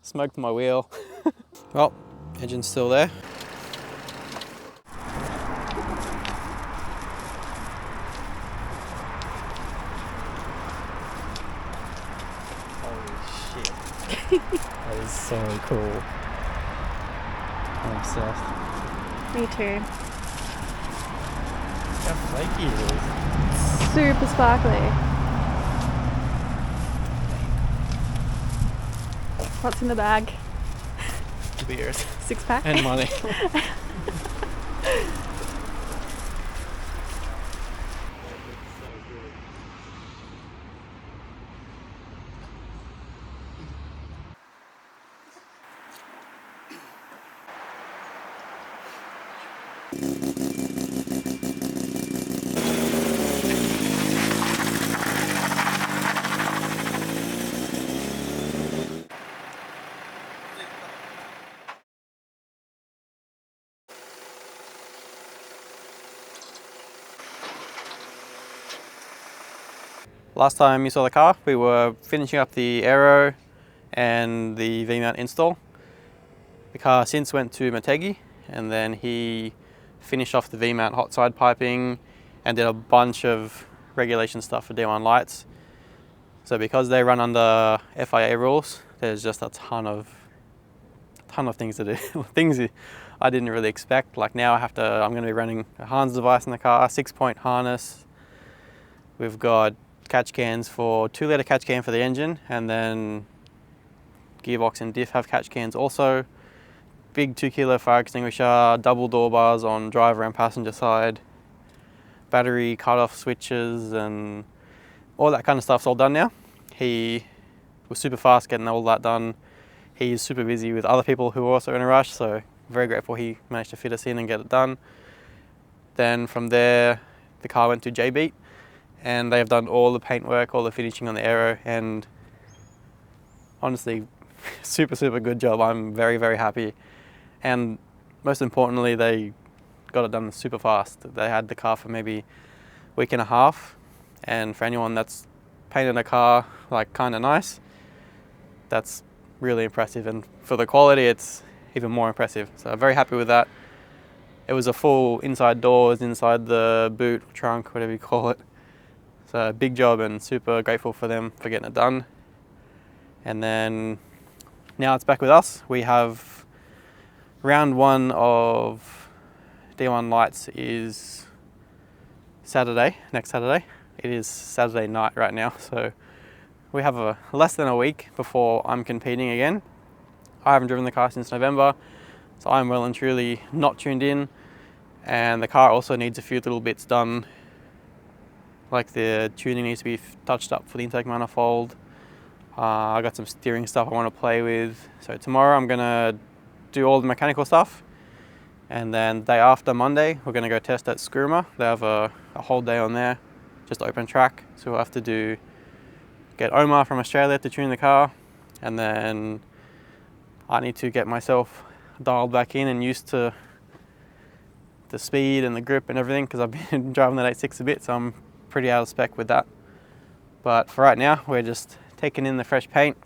Smoked my wheel. Well, engine's still there. Holy shit. That is so cool. I'm obsessed. Me too. How flaky it is. Super sparkly. What's in the bag? Beers. 6-pack? And money. Last time you saw the car, we were finishing up the aero and the V-mount install. The car since went to Motegi, and then he finished off the V-mount hot side piping and did a bunch of regulation stuff for D1 lights. So because they run under FIA rules, there's just a ton of things to do. Things I didn't really expect. Like now I'm going to be running a harness device in the car, 6-point harness. We've got catch cans for 2-litre catch can for the engine, and then gearbox and diff have catch cans also. Big 2-kilo fire extinguisher, double door bars on driver and passenger side, battery cut-off switches, and all that kind of stuff's all done now. He was super fast getting all that done. He's super busy with other people who are also in a rush, so very grateful he managed to fit us in and get it done. Then from there, the car went to J-Beat, and they have done all the paintwork, all the finishing on the aero, and honestly, super good job. I'm very happy. And most importantly, they got it done super fast. They had the car for maybe a week and a half, and for anyone that's painted a car like kind of nice, that's really impressive, and for the quality it's even more impressive. So I'm very happy with that. It was a full inside doors, inside the boot, trunk, whatever you call it. So big job, and super grateful for them for getting it done. And then now it's back with us. We have round 1 of D1 lights is Saturday, next Saturday. It is Saturday night right now, so we have less than a week before I'm competing again. I haven't driven the car since November, so I'm well and truly not tuned in, and the car also needs a few little bits done, like the tuning needs to be touched up for the intake manifold. I got some steering stuff I want to play with, so tomorrow I'm going to do all the mechanical stuff, and then the day after, Monday, we're going to go test at Skirma. They have a whole day on there, just open track, so we'll have to get Omar from Australia to tune the car, and then I need to get myself dialed back in and used to the speed and the grip and everything, because I've been driving that 8.6 a bit, so I'm pretty out of spec with that. But for right now, we're just taking in the fresh paint.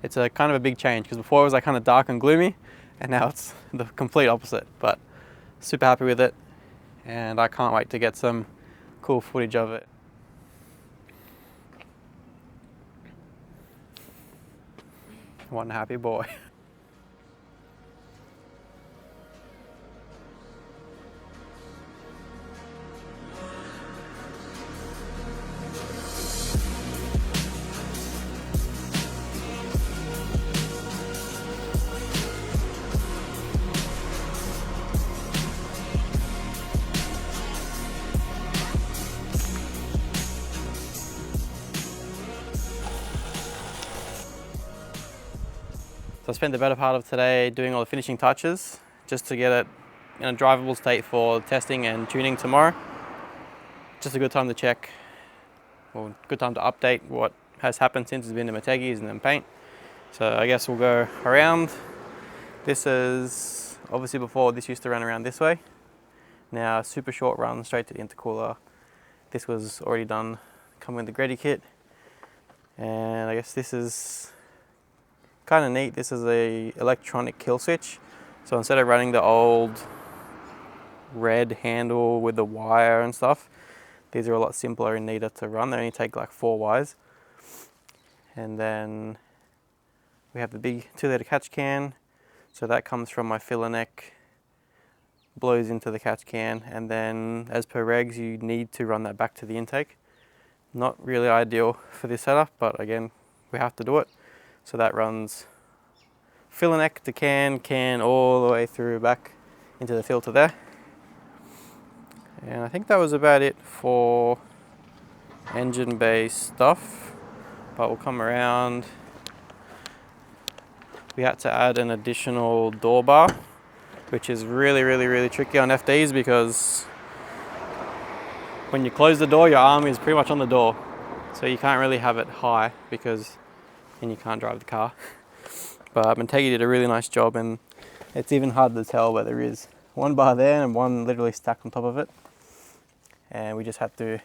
It's a kind of a big change, because before it was like kind of dark and gloomy, and now it's the complete opposite. But super happy with it, and I can't wait to get some cool footage of it. One happy boy. So I spent the better part of today doing all the finishing touches just to get it in a drivable state for testing and tuning tomorrow. Just a good time to check, or good time to update what has happened since it's been to Motegi's and then paint. So I guess we'll go around. This is obviously before this used to run around this way. Now super short run straight to the intercooler. This was already done come with the Greddy kit. And I guess this is kind of neat. This is a electronic kill switch. So instead of running the old red handle with the wire and stuff, these are a lot simpler and neater to run. They only take like 4 wires. And then we have the big 2-litre catch can. So that comes from my filler neck, blows into the catch can, and then as per regs you need to run that back to the intake. Not really ideal for this setup, but again, we have to do it. So that runs filler neck to can all the way through back into the filter there. And I think that was about it for engine bay stuff, but we'll come around. We had to add an additional door bar, which is really tricky on FDs because when you close the door, your arm is pretty much on the door. So you can't really have it high because then you can't drive the car. But Motegi did a really nice job, and it's even hard to tell where there is one bar there and one literally stacked on top of it. And we just had to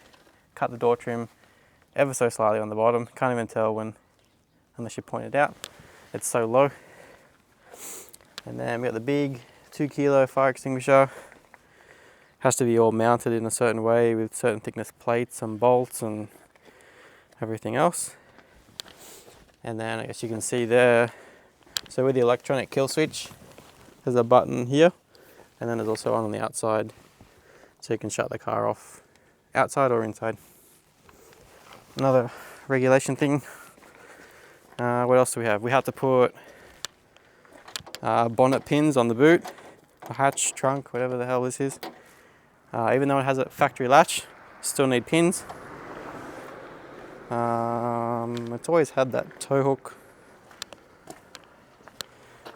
cut the door trim ever so slightly on the bottom. Can't even tell unless you point it out. It's so low. And then we got the big 2 kilo fire extinguisher. Has to be all mounted in a certain way with certain thickness plates and bolts and everything else. And then I guess you can see there, so with the electronic kill switch, there's a button here, and then there's also one on the outside, so you can shut the car off outside or inside. Another regulation thing. What else do we have? We have to put bonnet pins on the boot, the hatch, trunk, whatever the hell this is. Even though it has a factory latch, still need pins. It's always had that tow hook.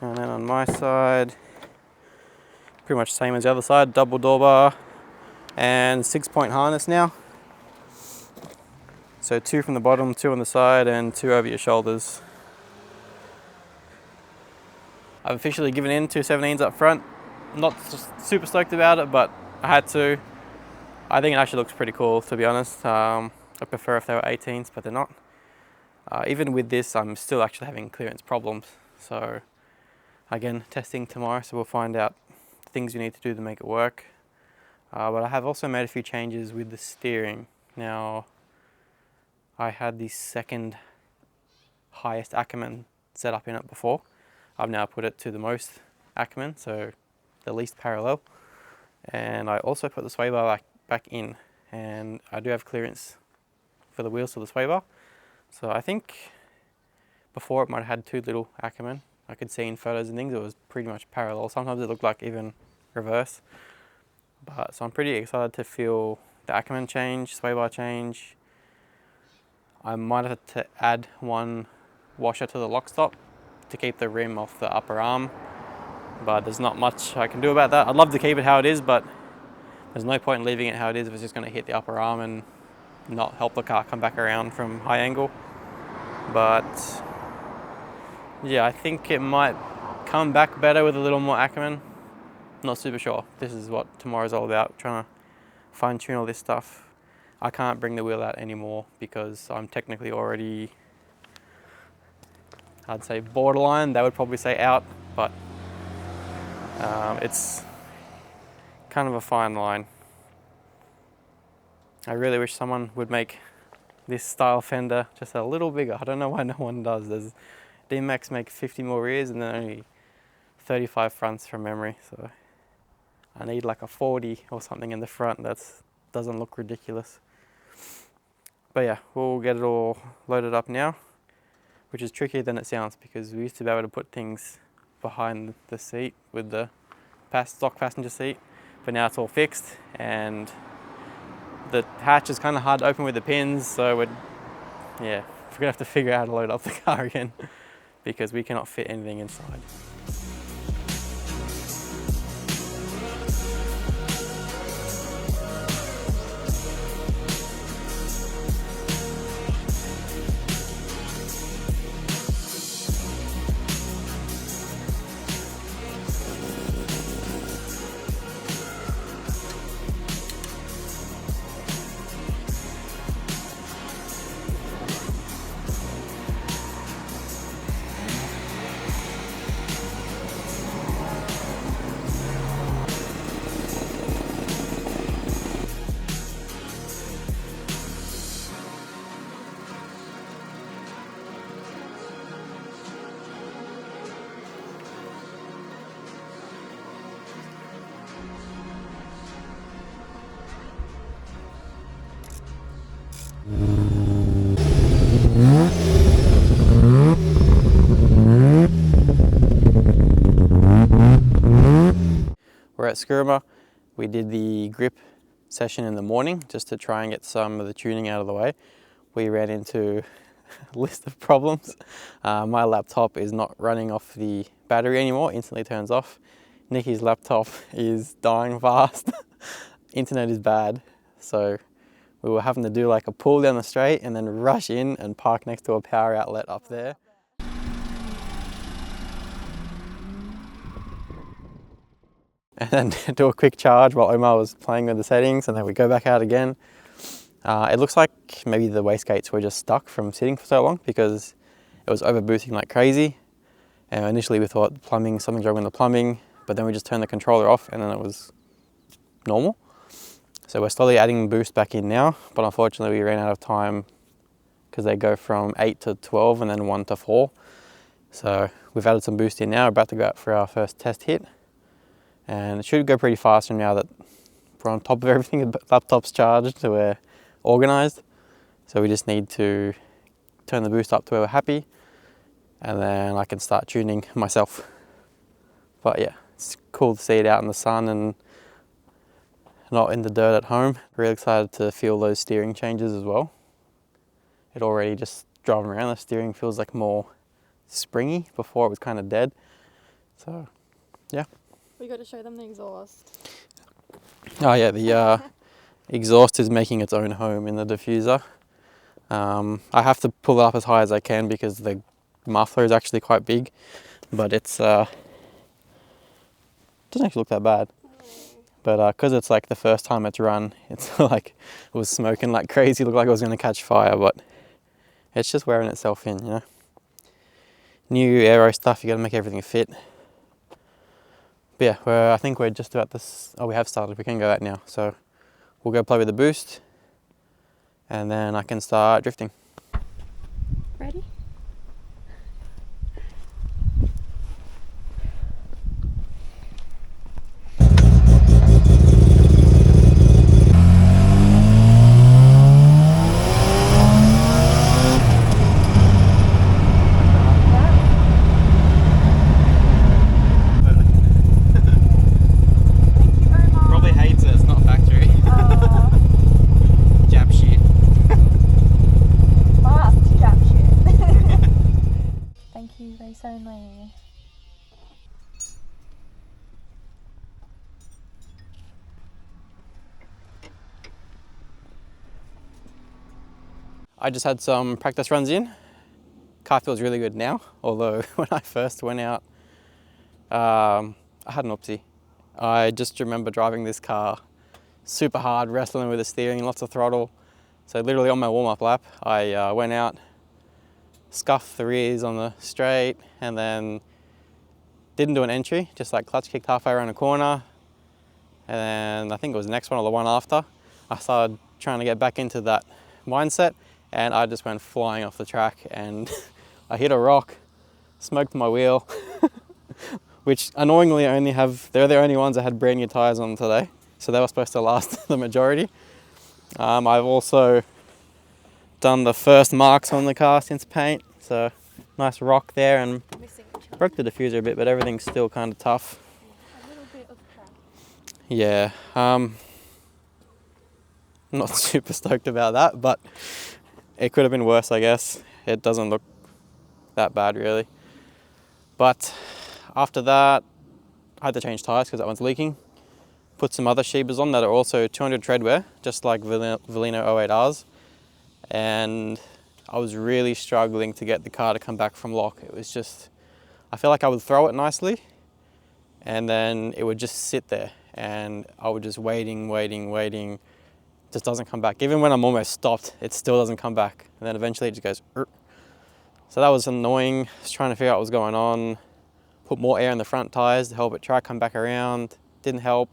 And then on my side, pretty much same as the other side, double door bar and 6-point harness now. So 2 from the bottom, 2 on the side, and 2 over your shoulders. I've officially given in 217s up front. Not super stoked about it, but I had to. I think it actually looks pretty cool, to be honest. I prefer if they were 18s, but they're not. Even with this, I'm still actually having clearance problems. So again, testing tomorrow, so we'll find out things we need to do to make it work. But I have also made a few changes with the steering. Now, I had the second highest Ackerman set up in it before. I've now put it to the most Ackerman, so the least parallel. And I also put the sway bar back in, and I do have clearance for the wheels for the sway bar. So I think before it might have had too little Ackerman. I could see in photos and things it was pretty much parallel. Sometimes it looked like even reverse. But so I'm pretty excited to feel the Ackerman change, sway bar change. I might have to add one washer to the lock stop to keep the rim off the upper arm, but there's not much I can do about that. I'd love to keep it how it is, but there's no point in leaving it how it is if it's just going to hit the upper arm and not help the car come back around from high angle. But yeah, I think it might come back better with a little more Ackerman. Not super sure. This is what tomorrow's all about, trying to fine tune all this stuff. I can't bring the wheel out anymore because I'm technically already, I'd say borderline. They would probably say out, but it's kind of a fine line. I really wish someone would make this style fender just a little bigger. I don't know why no one does. There's D-Max make 50 more rears and then only 35 fronts from memory. So I need like a 40 or something in the front. That doesn't look ridiculous. But yeah, we'll get it all loaded up now, which is trickier than it sounds because we used to be able to put things behind the seat with the stock passenger seat, but now it's all fixed and the hatch is kind of hard to open with the pins, so we're gonna have to figure out how to load up the car again because we cannot fit anything inside. We're at Skirma. We did the grip session in the morning just to try and get some of the tuning out of the way. We ran into a list of problems. My laptop is not running off the battery anymore, instantly turns off. Nikki's laptop is dying fast. Internet is bad. So we were having to do like a pull down the straight and then rush in and park next to a power outlet up there. And then do a quick charge while Omar was playing with the settings, and then we go back out again. It looks like maybe the wastegates were just stuck from sitting for so long because it was over boosting like crazy. And initially we thought plumbing, something's wrong with the plumbing, but then we just turned the controller off and then it was normal. So we're slowly adding boost back in now, but unfortunately we ran out of time because they go from 8 to 12 and then 1 to 4. So we've added some boost in now, we're about to go out for our first test hit. And it should go pretty fast from now that we're on top of everything, the laptop's charged, so we're organized. So we just need to turn the boost up to where we're happy, and then I can start tuning myself. But yeah, it's cool to see it out in the sun and not in the dirt at home. Really excited to feel those steering changes as well. It already just driving around, the steering feels like more springy. Before it was kind of dead. So yeah. We got to show them the exhaust. Oh yeah, the exhaust is making its own home in the diffuser. I have to pull it up as high as I can because the muffler is actually quite big, but it's doesn't actually look that bad. But because it's like the first time it's run, it's like it was smoking like crazy, looked like it was going to catch fire, but it's just wearing itself in, you know. New aero stuff, you got to make everything fit. But yeah, I think we're just about this. Oh, we have started. We can go out now. So we'll go play with the boost, and then I can start drifting. Ready? Probably hates it. It's not factory. Jap shit. Fast jump shit. Thank you, race only. I just had some practice runs in. Car feels really good now, although when I first went out, I had an oopsie. I just remember driving this car super hard, wrestling with the steering, lots of throttle. So literally on my warm-up lap, I went out, scuffed the rears on the straight, and then didn't do an entry, just like clutch kicked halfway around a corner. And then I think it was the next one or the one after, I started trying to get back into that mindset, and I just went flying off the track and I hit a rock, smoked my wheel, which annoyingly they're the only ones that had brand new tyres on today. So they were supposed to last the majority. I've also done the first marks on the car since paint. So nice rock there, and broke the diffuser a bit, but everything's still kind of tough. A little bit of crap. Yeah, not super stoked about that, but it could have been worse, I guess. It doesn't look that bad really. But after that, I had to change tyres because that one's leaking. Put some other Shebas on that are also 200 treadwear, just like Velino 08Rs. And I was really struggling to get the car to come back from lock. It was just, I feel like I would throw it nicely and then it would just sit there and I would just waiting, just doesn't come back. Even when I'm almost stopped, it still doesn't come back. And then eventually it just goes, "Er." So that was annoying. I was trying to figure out what was going on. Put more air in the front tires to help it try to come back around. Didn't help.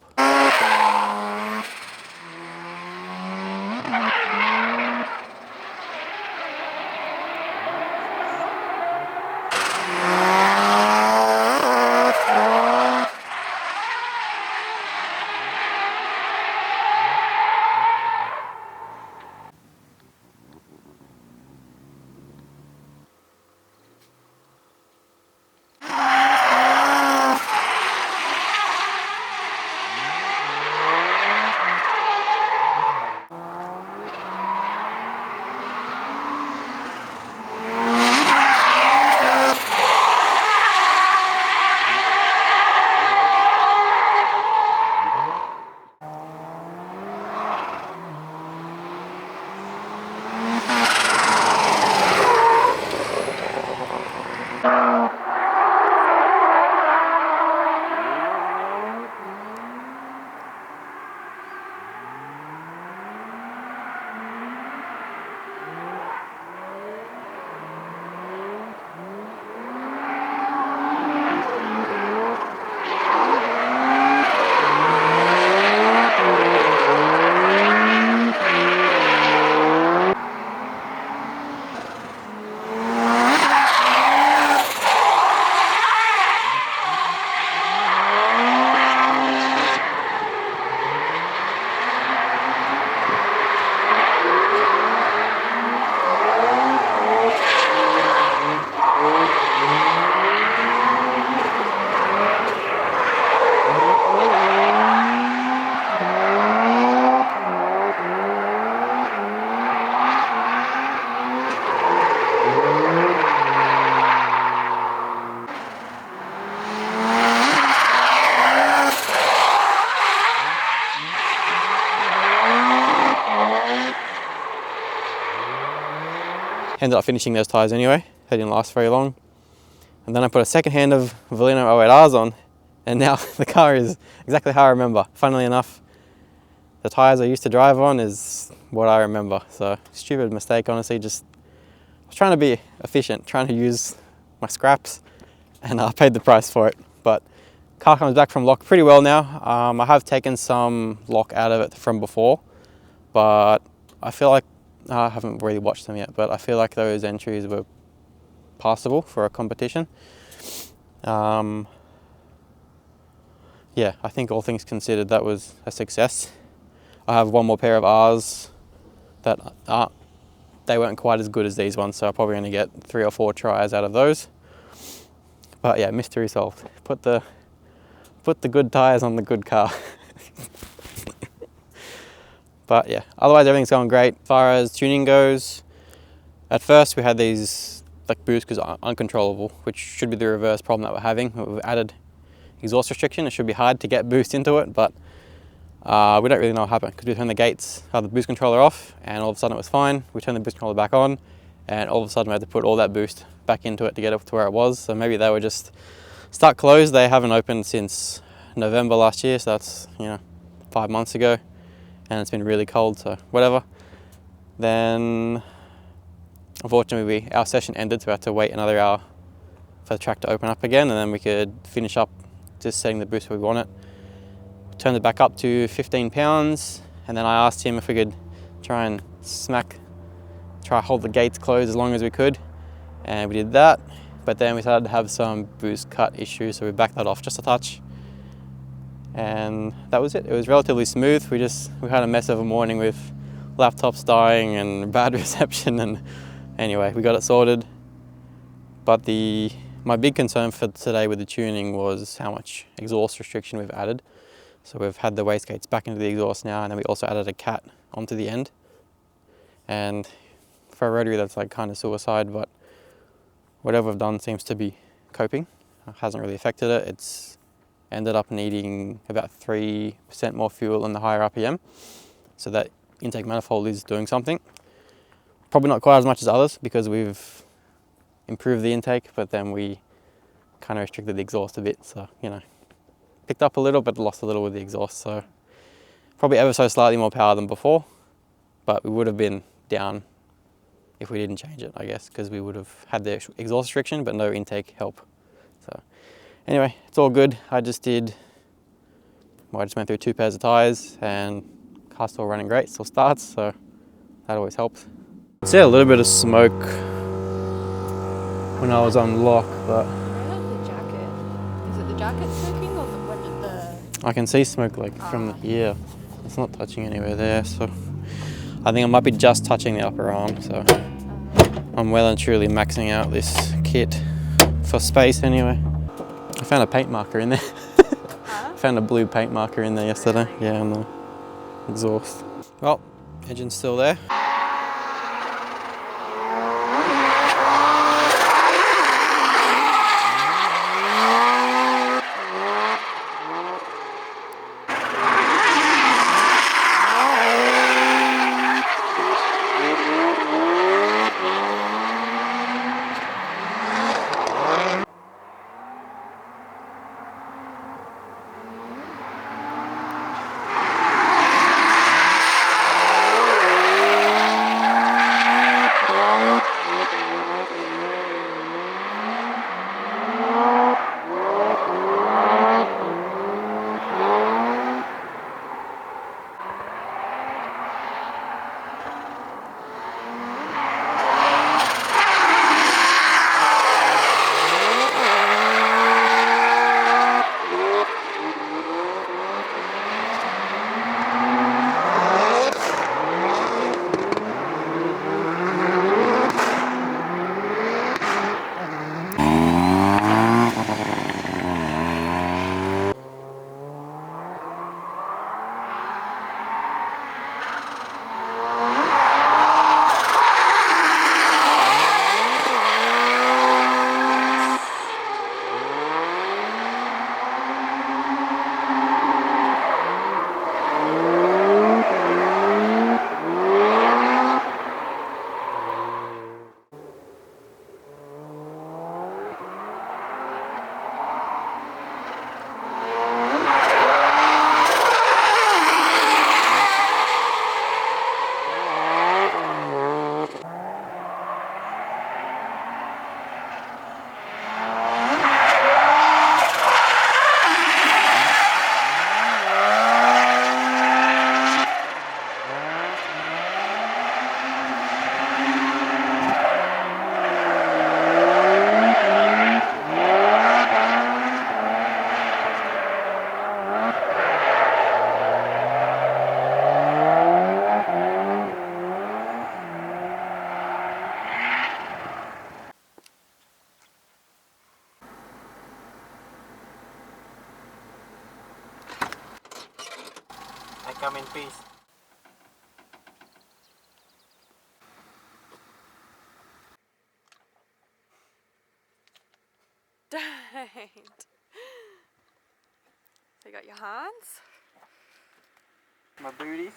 Ended up finishing those tyres anyway. They didn't last very long. And then I put a second hand of Valino 08Rs on, and now the car is exactly how I remember. Funnily enough, the tyres I used to drive on is what I remember. So stupid mistake, honestly. Just I was trying to be efficient, trying to use my scraps, and I paid the price for it. But car comes back from lock pretty well now. I have taken some lock out of it from before, but I feel like I haven't really watched them yet. But I feel like those entries were passable for a competition. Yeah, I think all things considered, that was a success. I have one more pair of R's that they weren't quite as good as these ones, so I'll probably only get 3 or 4 tries out of those. But yeah, mystery solved. Put the good tyres on the good car. But yeah, otherwise everything's going great. As far as tuning goes, at first we had these like boost because uncontrollable, which should be the reverse problem that we're having. We've added exhaust restriction. It should be hard to get boost into it, but we don't really know what happened because we turned the boost controller off, and all of a sudden it was fine. We turned the boost controller back on, and all of a sudden we had to put all that boost back into it to get it to where it was. So maybe they were just stuck closed. They haven't opened since November last year, so that's 5 months ago, and it's been really cold, so whatever. Then unfortunately our session ended, so we had to wait another hour for the track to open up again, and then we could finish up just setting the boost where we want it. Turned it back up to 15 pounds, and then I asked him if we could try hold the gates closed as long as we could, and we did that. But then we started to have some boost cut issues, so we backed that off just a touch, and that was it. It was relatively smooth. We had a mess of a morning with laptops dying and bad reception, and anyway, we got it sorted. But my big concern for today with the tuning was how much exhaust restriction we've added. So we've had the wastegates back into the exhaust now, and then we also added a cat onto the end. And for a rotary, that's like kind of suicide, but whatever we've done seems to be coping. It hasn't really affected it. It's ended up needing about 3% more fuel in the higher RPM. So that intake manifold is doing something. Probably not quite as much as others because we've improved the intake, but then we kind of restricted the exhaust a bit. So, picked up a little, but lost a little with the exhaust. So probably ever so slightly more power than before, but we would have been down if we didn't change it, I guess, because we would have had the exhaust restriction, but no intake help. So anyway, it's all good. I just went through 2 pairs of tyres, and car's still running great, still starts, so that always helps. I see a little bit of smoke when I was on lock, but I like the jacket. Is it the jacket smoking, or I can see smoke from here. It's not touching anywhere there, so I think I might be just touching the upper arm. So I'm well and truly maxing out this kit for space anyway. I found a paint marker in there. I found a blue paint marker in there yesterday. Yeah, on the exhaust. Well, engine's still there. I'm in peace. Don't. So you got your hands. My booties.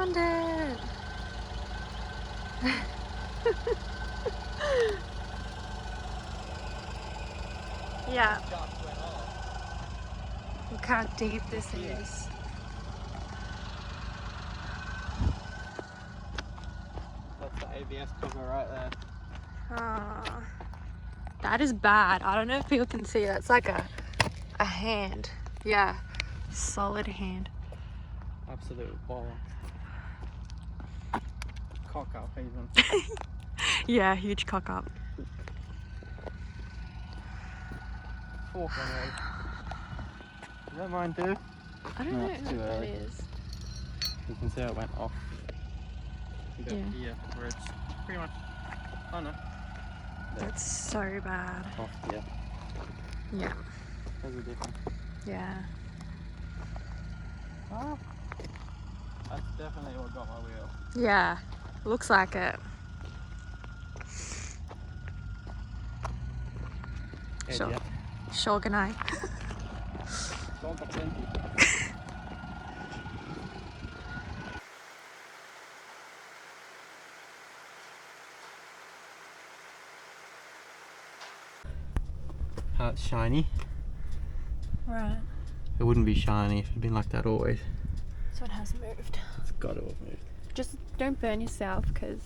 found it. Yeah. Look how deep this is. That's the ABS cover right there. Ah, that is bad. I don't know if people can see that. It's like a hand. Yeah, solid hand. Absolute baller. Cock up even. Yeah, huge cock up. Fork on it. Is that mine too? I don't No, know it's what too that early. is. You can see how it went off. You got Yeah. here where it's pretty much. Oh no. That's so bad. Off here. Yeah. There's a difference. Yeah. Oh. That's definitely what got my wheel. Yeah. Looks like it. Edge, Sure. yeah. Sure, good night. Don't got plenty. How it's shiny. Right. It wouldn't be shiny if it'd been like that always. So it has moved. It's got to have moved. Just don't burn yourself because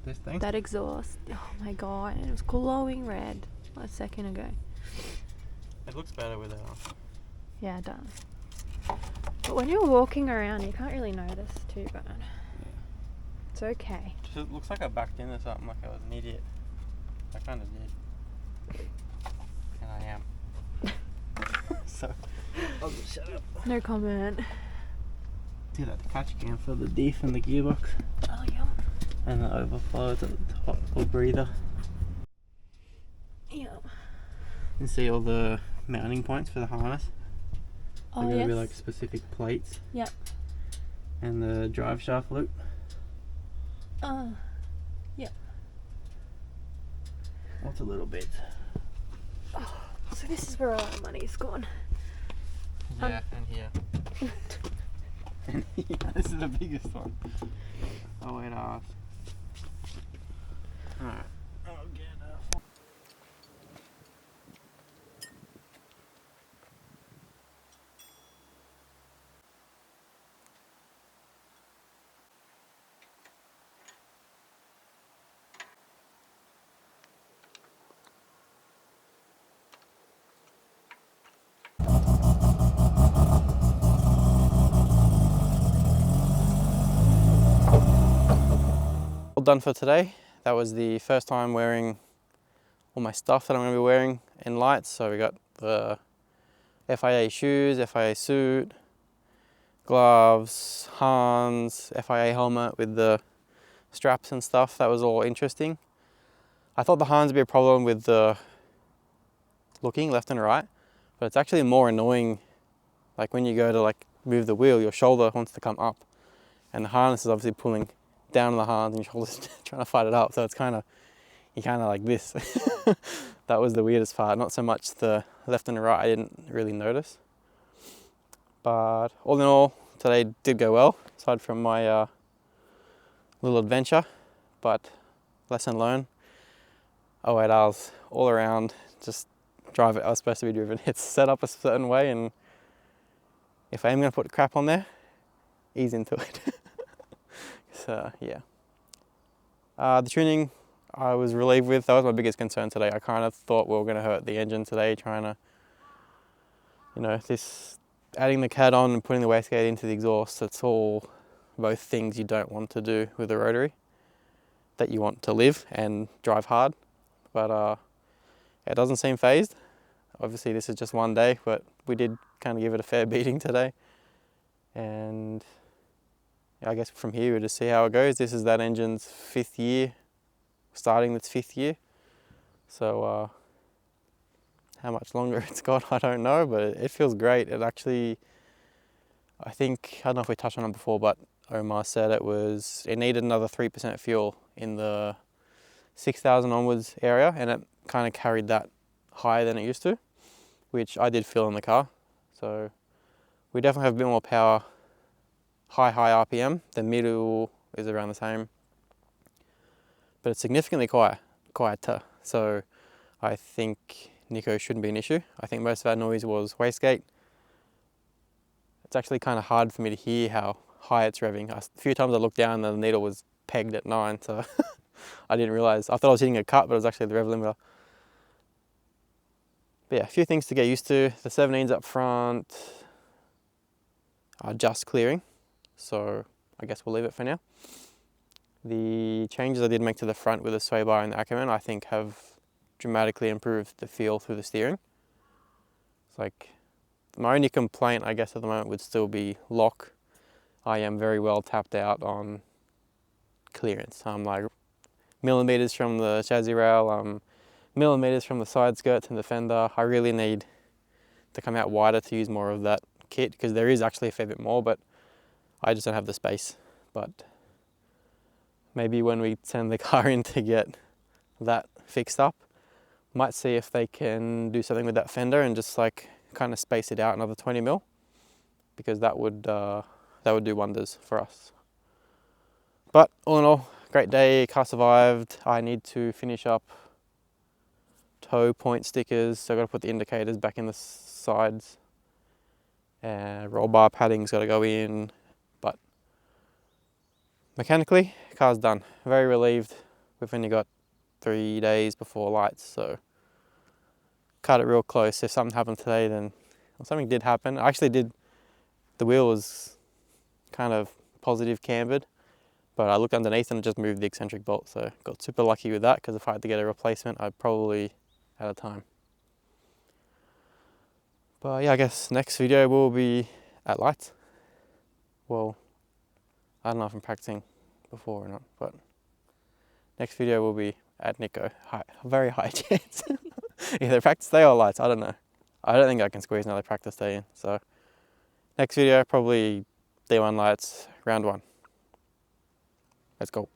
This thing? that exhaust. Oh my god, it was glowing red a second ago. It looks better without. Yeah, it does. But when you're walking around, you can't really notice too bad. It's okay. Just, it looks like I backed in or something, like I was an idiot. I kind of did. And I am. So, I'll just shut up. No comment. See that catch can for the diff and the gearbox. Oh, yeah. And the overflow at the top, or breather. Yeah. You see all the mounting points for the harness. Oh, They're going to be yes. like specific plates. Yep. And the drive shaft loop. Yep. What's a little bit? So this is where all our money's gone. Yeah, and here. And here. This is the biggest one. Oh, wait, Alright. I'll get all done for today. That was the first time wearing all my stuff that I'm going to be wearing in lights. So we got the FIA shoes, FIA suit, gloves, Hans, FIA helmet with the straps and stuff. That was all interesting. I thought the Hans would be a problem with the looking left and right, but it's actually more annoying. Like when you go to like move the wheel, your shoulder wants to come up, and the harness is obviously pulling down on the Hans, and your shoulder's trying to fight it up. So it's you kind of like this. That was the weirdest part. Not so much the left and the right. I didn't really notice. But all in all, today did go well, aside from my little adventure. But lesson learned. 08 hours all around. Just drive it. I was supposed to be driven. It's set up a certain way, and if I am going to put crap on there, ease into it. So yeah. The tuning I was relieved with. That was my biggest concern today. I kind of thought we were going to hurt the engine today, trying to, adding the CAD on and putting the wastegate into the exhaust. It's all both things you don't want to do with a rotary, that you want to live and drive hard. But it doesn't seem phased. Obviously this is just one day, but we did kind of give it a fair beating today. And I guess from here we'll just see how it goes. This is that engine's 5th year, starting its 5th year. So how much longer it's got, I don't know, but it feels great. It actually, I don't know if we touched on it before, but Omar said it needed another 3% fuel in the 6,000 onwards area, and it kind of carried that higher than it used to, which I did feel in the car. So we definitely have a bit more power high RPM. The middle is around the same, but it's significantly quieter. So I think Nico shouldn't be an issue. I think most of our noise was wastegate. It's actually kind of hard for me to hear how high it's revving. A few times I looked down and the needle was pegged at 9, so I didn't realize. I thought I was hitting a cut, but it was actually the rev limiter. But yeah, a few things to get used to. The 17s up front are just clearing, so I guess we'll leave it for now. The changes I did make to the front with the sway bar and the Ackerman, I think have dramatically improved the feel through the steering. It's like, my only complaint, I guess, at the moment would still be lock. I am very well tapped out on clearance. I'm like millimeters from the chassis rail, millimeters from the side skirts and the fender. I really need to come out wider to use more of that kit, because there is actually a fair bit more, but I just don't have the space. But maybe when we send the car in to get that fixed up, might see if they can do something with that fender and just like kind of space it out another 20 mil, because that would do wonders for us. But all in all, great day, car survived. I need to finish up toe point stickers, so I've got to put the indicators back in the sides. Roll bar padding's got to go in, but mechanically, car's done. Very relieved. We've only got 3 days before lights, so cut it real close. If something happened today, then, well, something did happen. I actually did, the wheel was kind of positive cambered, but I looked underneath and it just moved the eccentric bolt, so got super lucky with that, because if I had to get a replacement, I'd probably out of time. But yeah, I guess next video will be at lights. Well, I don't know if I'm practicing before or not, but next video will be at Nico. Very high chance. Either practice day or lights, I don't know. I don't think I can squeeze another practice day in, so next video, probably D1 lights, round 1. Let's go.